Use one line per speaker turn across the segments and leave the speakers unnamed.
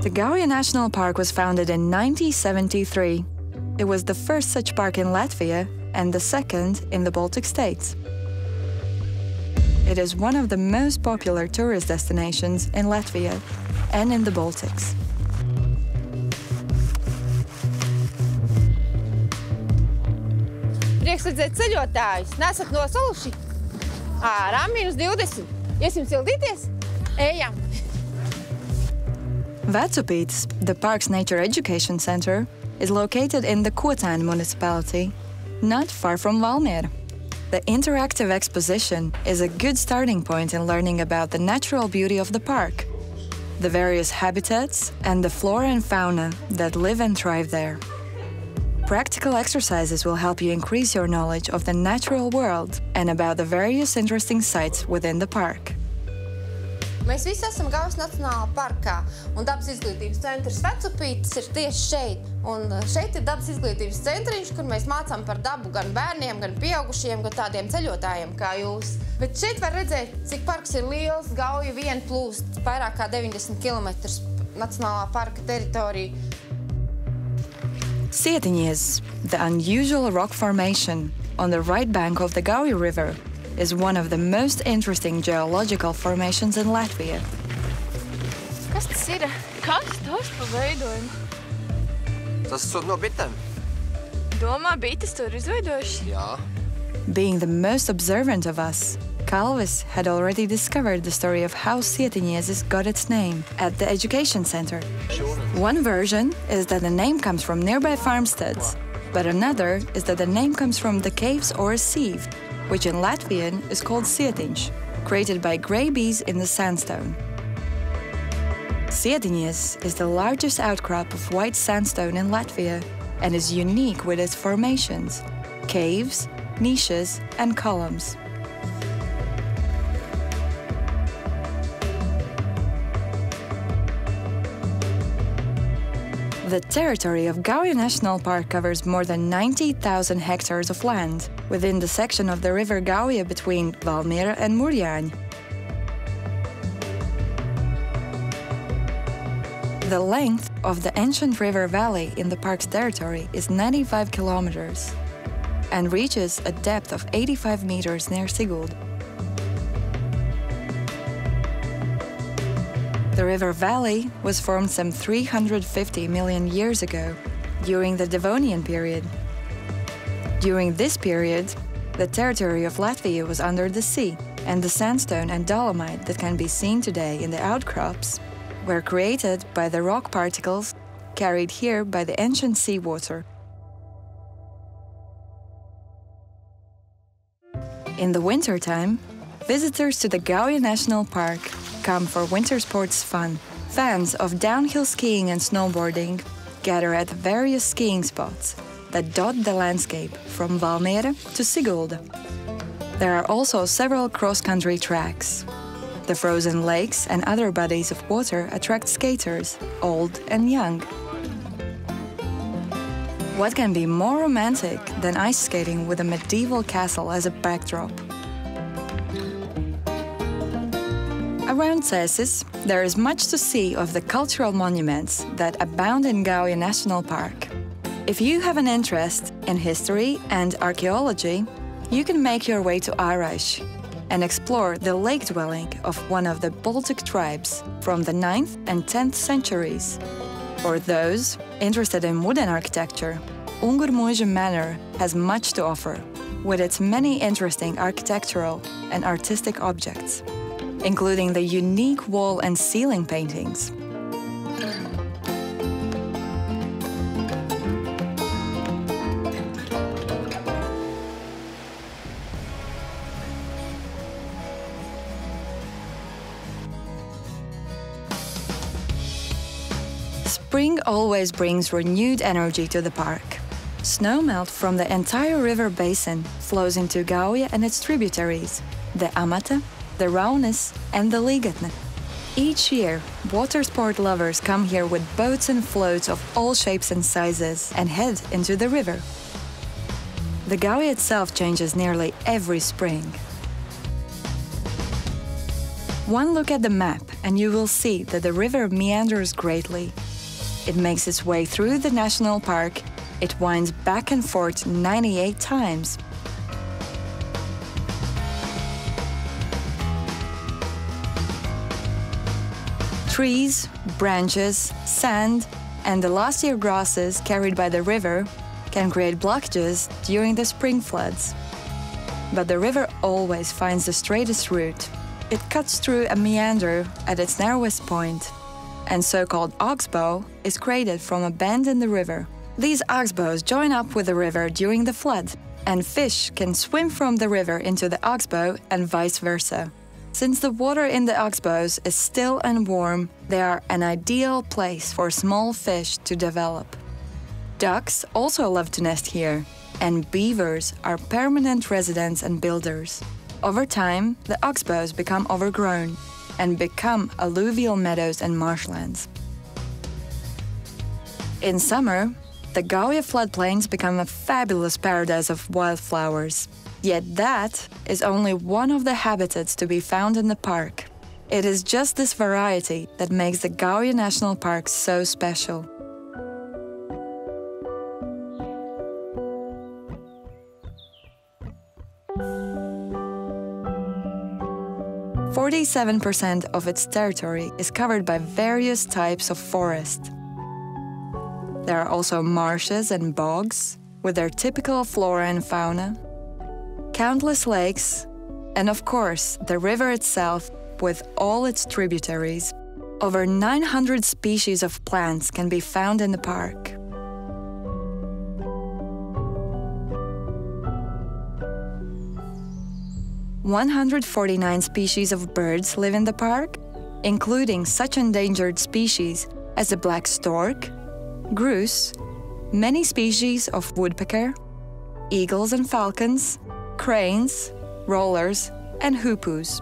The Gauja National Park was founded in 1973. It was the first such park in Latvia and the second in the Baltic states. It is one of the most popular tourist destinations in Latvia and in the Baltics.
Prieks redzēt ceļotājus. Nesat nosoluši? Ārā -20. Iesim sildīties? Ejam!
Vecupītis, the park's nature education center, is located in the Kotēni municipality, not far from Valmiera. The interactive exposition is a good starting point in learning about the natural beauty of the park, the various habitats and the flora and fauna that live and thrive there. Practical exercises will help you increase your knowledge of the natural world and about the various interesting sites within the park.
Mēs visi esam Gaujas Nacionālā parkā, un dabas izglītības centrs Vecupītis ir tieši šeit. Un šeit ir dabas izglītības centriņš, kur mēs mācām par dabu gan bērniem, gan pieaugušiem, gan tādiem ceļotājiem kā jūs. Bet šeit var redzēt, cik parks ir liels. Gauja vien plūst vairāk kā 90 km Nacionālā parka teritoriju.
Sietiņiezis, the unusual rock formation on the right bank of the Gauja River, is one of the most interesting geological formations in Latvia.
Kas tas ir? Kas tas pa veidojumu?
Tas no bitēm.
Domā, bites tur izveidojuši?
Jā.
Being the most observant of us, Kalvis had already discovered the story of how Sietiņiezis got its name at the education center. One version is that the name comes from nearby farmsteads, but another is that the name comes from the caves or a sieve, which in Latvian is called sietiņš, created by grey bees in the sandstone. Sietiņiezis is the largest outcrop of white sandstone in Latvia and is unique with its formations, caves, niches and columns. The territory of Gauja National Park covers more than 90,000 hectares of land within the section of the river Gauja between Valmiera and Mūrjāņi. The length of the ancient river valley in the park's territory is 95 kilometers and reaches a depth of 85 meters near Sigulda. The river valley was formed some 350 million years ago, during the Devonian period. During this period, the territory of Latvia was under the sea, and the sandstone and dolomite that can be seen today in the outcrops were created by the rock particles carried here by the ancient seawater. In the wintertime, visitors to the Gauja National Park come for winter sports fun. Fans of downhill skiing and snowboarding gather at various skiing spots that dot the landscape from Valmiera to Sigulda. There are also several cross-country tracks. The frozen lakes and other bodies of water attract skaters, old and young. What can be more romantic than ice skating with a medieval castle as a backdrop? Around Cēsis, there is much to see of the cultural monuments that abound in Gauja National Park. If you have an interest in history and archaeology, you can make your way to Āraiši and explore the lake dwelling of one of the Baltic tribes from the 9th and 10th centuries. For those interested in wooden architecture, Ungurmuiža Manor has much to offer, with its many interesting architectural and artistic objects, including the unique wall and ceiling paintings. Spring always brings renewed energy to the park. Snowmelt from the entire river basin flows into Gauja and its tributaries, the Amata, the Raunis and the Līgatne. Each year, water sport lovers come here with boats and floats of all shapes and sizes and head into the river. The Gauja itself changes nearly every spring. One look at the map and you will see that the river meanders greatly. It makes its way through the national park. It winds back and forth 98 times. Trees, branches, sand, and the last year grasses carried by the river can create blockages during the spring floods. But the river always finds the straightest route. It cuts through a meander at its narrowest point, and so-called oxbow is created from a bend in the river. These oxbows join up with the river during the flood, and fish can swim from the river into the oxbow and vice versa. Since the water in the oxbows is still and warm, they are an ideal place for small fish to develop. Ducks also love to nest here, and beavers are permanent residents and builders. Over time, the oxbows become overgrown and become alluvial meadows and marshlands. In summer, the Gauja floodplains become a fabulous paradise of wildflowers. Yet that is only one of the habitats to be found in the park. It is just this variety that makes the Gauja National Park so special. "47% of its territory is covered by various types of forest. There are also marshes and bogs, with their typical flora and fauna, countless lakes, and of course, the river itself with all its tributaries. Over 900 species of plants can be found in the park. "149 species of birds live in the park, including such endangered species as the black stork, grouse, many species of woodpecker, eagles and falcons, cranes, rollers, and hoopoes.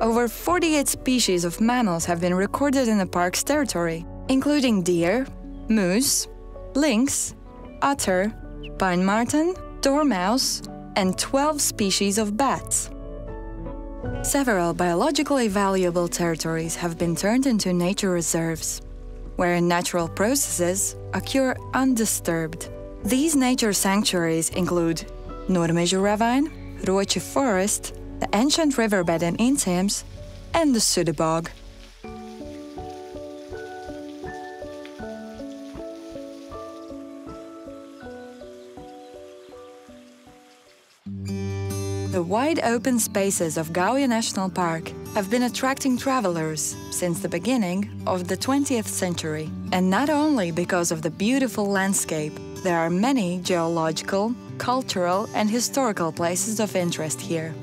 Over 48 species of mammals have been recorded in the park's territory, including deer, moose, lynx, otter, pine marten, dormouse, and 12 species of bats. Several biologically valuable territories have been turned into nature reserves, where natural processes occur undisturbed. These nature sanctuaries include Normežu ravine, Roči forest, the ancient riverbed in Inciems, and the Sudebog. The wide open spaces of Gauja National Park have been attracting travelers since the beginning of the 20th century. And not only because of the beautiful landscape, there are many geological, cultural, and historical places of interest here.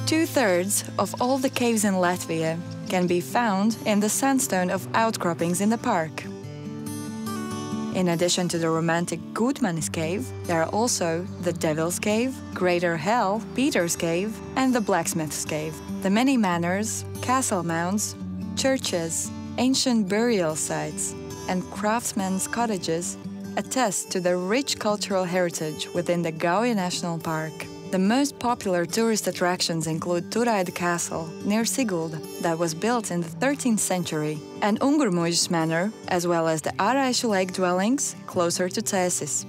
2/3 of all the caves in Latvia can be found in the sandstone of outcroppings in the park. In addition to the romantic Gutmanis Cave, there are also the Devil's Cave, Greater Hell, Peter's Cave, and the Blacksmith's Cave. The many manors, castle mounds, churches, ancient burial sites, and craftsmen's cottages attest to the rich cultural heritage within the Gauja National Park. The most popular tourist attractions include Turaida Castle, near Sigulda, that was built in the 13th century, and Ungurmuižas Manor, as well as the Āraišu Lake dwellings, closer to Cēsis.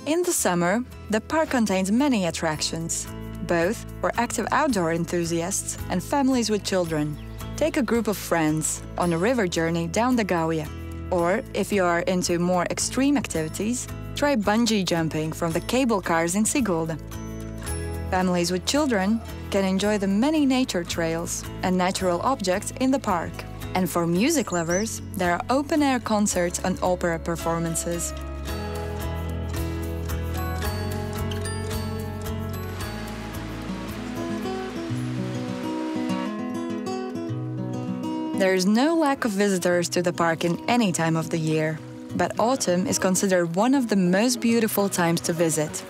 In the summer, the park contains many attractions, both for active outdoor enthusiasts and families with children. Take a group of friends on a river journey down the Gauja. Or, if you are into more extreme activities, try bungee jumping from the cable cars in Sigulda. Families with children can enjoy the many nature trails and natural objects in the park. And for music lovers, there are open-air concerts and opera performances. There is no lack of visitors to the park in any time of the year, but autumn is considered one of the most beautiful times to visit,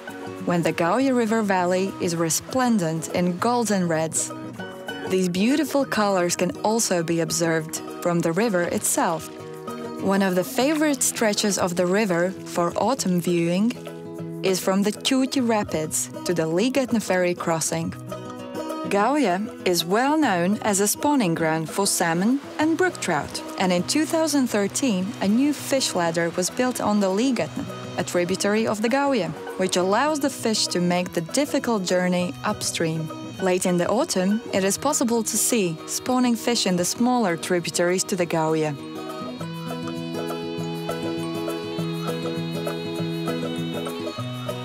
when the Gauja River Valley is resplendent in golds and reds. These beautiful colors can also be observed from the river itself. One of the favorite stretches of the river for autumn viewing is from the Čūķi Rapids to the Līgatne ferry crossing. Gauja is well known as a spawning ground for salmon and brook trout, and in 2013 a new fish ladder was built on the Līgatne, a tributary of the Gauja, which allows the fish to make the difficult journey upstream. Late in the autumn, it is possible to see spawning fish in the smaller tributaries to the Gauja.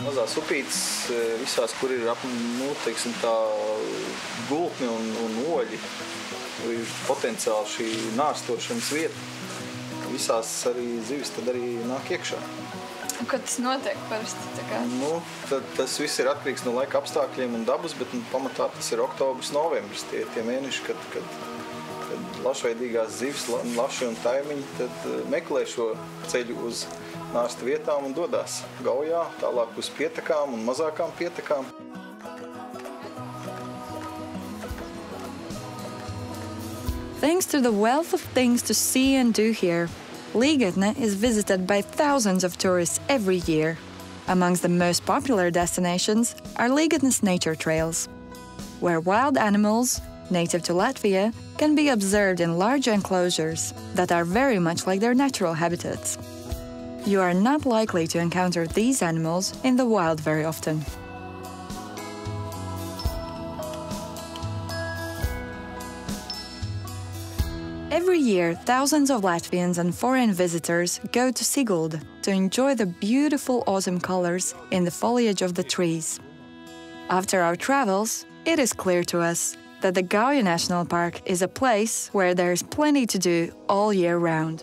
Mazās upītes visās, kur ir teiksim, tā gultne un oļi, ir potenciāli šī nārstošanas vieta. Visās arī zivis tad arī nāk iekšā.
Kad tas notiek parasti?
Tas viss ir atkarīgs no laika apstākļiem un dabas, bet pamatā tas ir oktobris, novembris. Tie mēneši, kad lašveidīgās zivis, laši un taimiņi tad meklē šo ceļu uz nārsta vietām un dodās Gaujā, tālāk uz pietekām un mazākām pietekām.
Thanks to the wealth of things to see and do here, Līgatne is visited by thousands of tourists every year. Amongst the most popular destinations are Līgatne's nature trails, where wild animals, native to Latvia, can be observed in large enclosures that are very much like their natural habitats. You are not likely to encounter these animals in the wild very often. Every year, thousands of Latvians and foreign visitors go to Sigulda to enjoy the beautiful autumn colors in the foliage of the trees. After our travels, it is clear to us that the Gauja National Park is a place where there is plenty to do all year round.